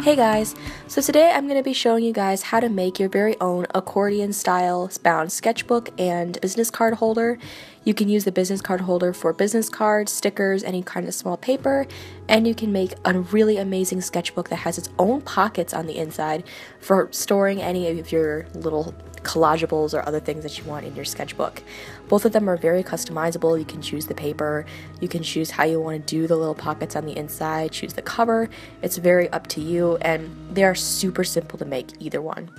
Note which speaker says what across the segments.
Speaker 1: Hey guys, so today I'm going to be showing you guys how to make your very own accordion style bound sketchbook and business card holder. You can use the business card holder for business cards, stickers, any kind of small paper, and you can make a really amazing sketchbook that has its own pockets on the inside for storing any of your little collageables or other things that you want in your sketchbook. Both of them are very customizable. You can choose the paper, you can choose how you want to do the little pockets on the inside, choose the cover. It's very up to you, and they are super simple to make, either one.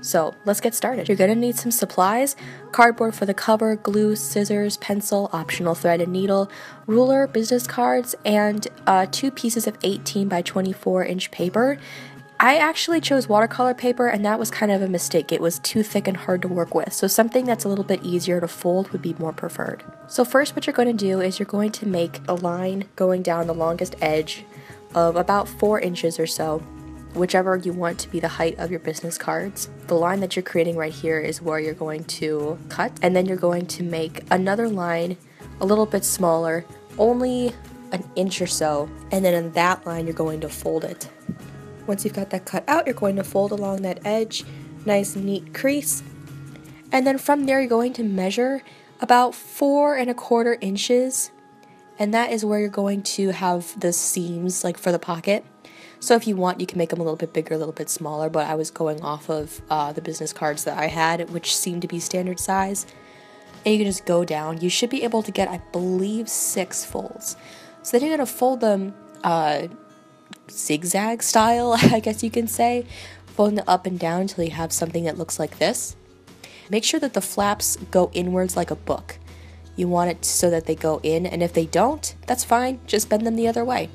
Speaker 1: So let's get started. You're going to need some supplies: cardboard for the cover, glue, scissors, pencil, optional thread and needle, ruler, business cards, and 2 pieces of 18 by 24 inch paper. I actually chose watercolor paper, and that was kind of a mistake. It was too thick and hard to work with, so something that's a little bit easier to fold would be more preferred. So first what you're going to do is you're going to make a line going down the longest edge of about 4 inches or so, whichever you want to be the height of your business cards. The line that you're creating right here is where you're going to cut, and then you're going to make another line a little bit smaller, only an inch or so, and then in that line you're going to fold it. Once you've got that cut out, you're going to fold along that edge, nice neat crease, and then from there you're going to measure about 4 1/4 inches, and that is where you're going to have the seams, like for the pocket. So if you want, you can make them a little bit bigger, a little bit smaller, but I was going off of the business cards that I had, which seemed to be standard size. And you can just go down. You should be able to get, I believe, 6 folds. So then you're going to fold them zigzag style, I guess you can say, folding it up and down until you have something that looks like this. Make sure that the flaps go inwards like a book. You want it so that they go in, and if they don't, that's fine, just bend them the other way.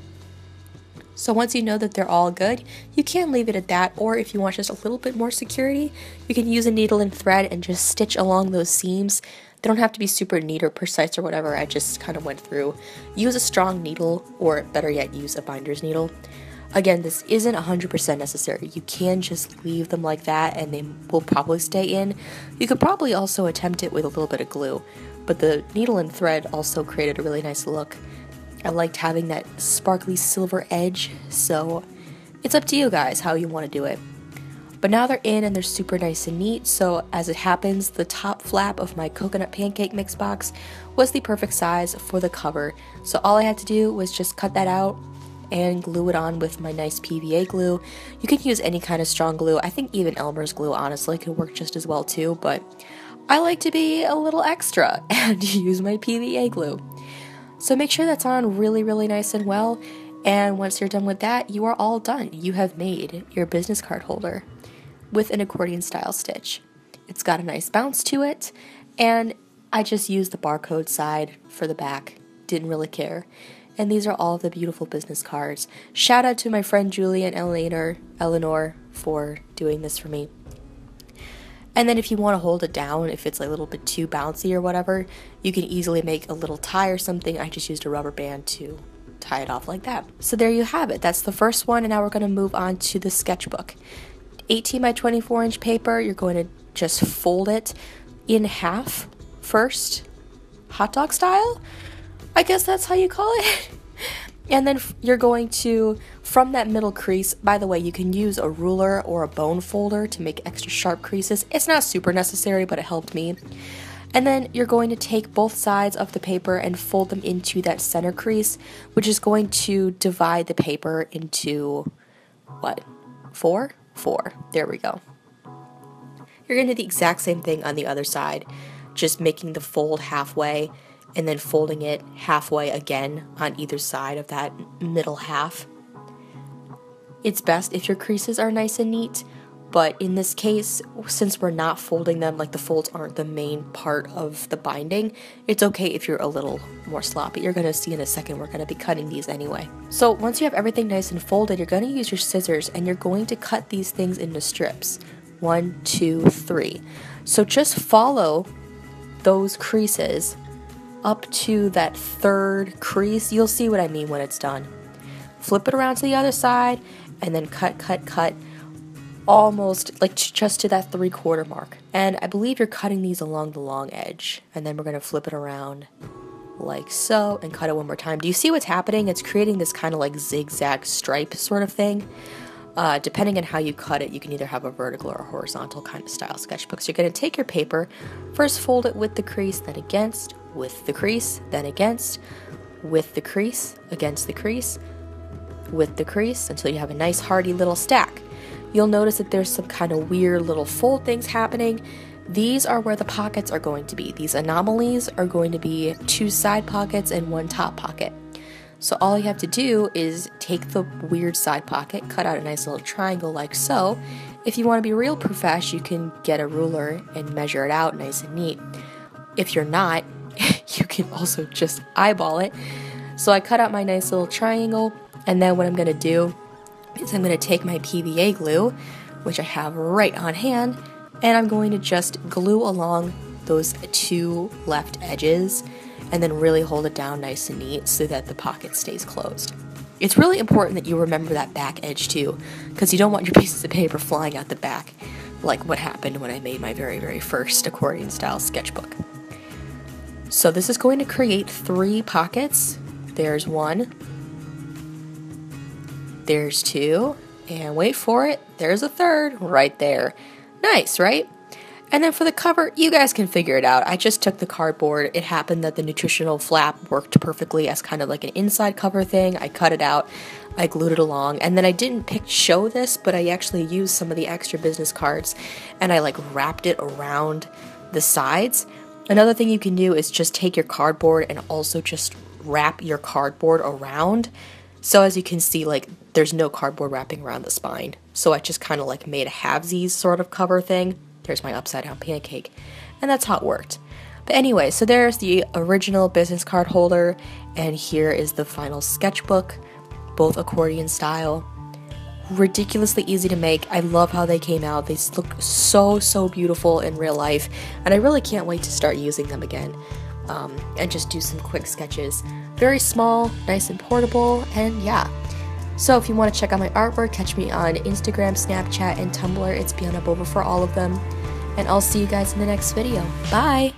Speaker 1: So once you know that they're all good, you can leave it at that, or if you want just a little bit more security, you can use a needle and thread and just stitch along those seams. They don't have to be super neat or precise or whatever. I just kind of went through. Use a strong needle, or better yet, use a binder's needle. Again, this isn't 100% necessary. You can just leave them like that and they will probably stay in. You could probably also attempt it with a little bit of glue, but the needle and thread also created a really nice look. I liked having that sparkly silver edge, so it's up to you guys how you want to do it. But now they're in and they're super nice and neat, so as it happens, the top flap of my coconut pancake mix box was the perfect size for the cover. So all I had to do was just cut that out and glue it on with my nice PVA glue. You can use any kind of strong glue. I think even Elmer's glue honestly could work just as well too, but I like to be a little extra and use my PVA glue. So make sure that's on really, really nice and well, and once you're done with that, you are all done. You have made your business card holder with an accordion style stitch. It's got a nice bounce to it, and I just used the barcode side for the back. Didn't really care. And these are all of the beautiful business cards. Shout out to my friend Julianne Eleanor for doing this for me. And then if you want to hold it down, if it's like a little bit too bouncy or whatever, you can easily make a little tie or something. I just used a rubber band to tie it off like that. So there you have it. That's the first one, and now we're going to move on to the sketchbook. 18 by 24 inch paper, you're going to just fold it in half first, hot dog style? I guess that's how you call it. And then you're going to, from that middle crease, by the way, you can use a ruler or a bone folder to make extra sharp creases. It's not super necessary, but it helped me. And then you're going to take both sides of the paper and fold them into that center crease, which is going to divide the paper into, what, 4? 4. There we go. You're going to do the exact same thing on the other side, just making the fold halfway, and then folding it halfway again on either side of that middle half. It's best if your creases are nice and neat, but in this case, since we're not folding them, like the folds aren't the main part of the binding, it's okay if you're a little more sloppy. You're going to see in a second we're going to be cutting these anyway. So once you have everything nice and folded, you're going to use your scissors and you're going to cut these things into strips. 1, 2, 3. So just follow those creases up to that third crease. You'll see what I mean when it's done. Flip it around to the other side and then cut almost like just to that 3/4 mark. And I believe you're cutting these along the long edge, and then we're going to flip it around like so and cut it one more time. Do you see what's happening? It's creating this kind of like zigzag stripe sort of thing. Depending on how you cut it, you can either have a vertical or a horizontal kind of style sketchbook. So you're going to take your paper, first fold it with the crease, then against, with the crease, then against, with the crease, against the crease, with the crease, until you have a nice hardy little stack. You'll notice that there's some kind of weird little fold things happening. These are where the pockets are going to be. These anomalies are going to be 2 side pockets and 1 top pocket. So all you have to do is take the weird side pocket, cut out a nice little triangle like so. If you want to be real profesh, you can get a ruler and measure it out nice and neat. If you're not, you can also just eyeball it. So I cut out my nice little triangle, and then what I'm going to do is I'm going to take my PVA glue, which I have right on hand, and I'm going to just glue along those 2 left edges, and then really hold it down nice and neat so that the pocket stays closed. It's really important that you remember that back edge too, because you don't want your pieces of paper flying out the back, like what happened when I made my very first accordion style sketchbook. So this is going to create 3 pockets. There's 1, there's 2, and wait for it, there's a 3rd right there. Nice, right? And then for the cover, you guys can figure it out. I just took the cardboard. It happened that the nutritional flap worked perfectly as kind of like an inside cover thing. I cut it out, I glued it along, and then I didn't show this, but I actually used some of the extra business cards and I like wrapped it around the sides. Another thing you can do is just take your cardboard and also just wrap your cardboard around. So as you can see, like there's no cardboard wrapping around the spine. So I just kind of like made a halvesies sort of cover thing. There's my upside down pancake, and that's how it worked. But anyway, so there's the original business card holder, and here is the final sketchbook, both accordion style. Ridiculously easy to make. I love how they came out. They look so beautiful in real life, and I really can't wait to start using them again and just do some quick sketches. Very small, nice and portable, and yeah. So if you want to check out my artwork, catch me on Instagram, Snapchat, and Tumblr. It's Biana Bova for all of them. And I'll see you guys in the next video. Bye!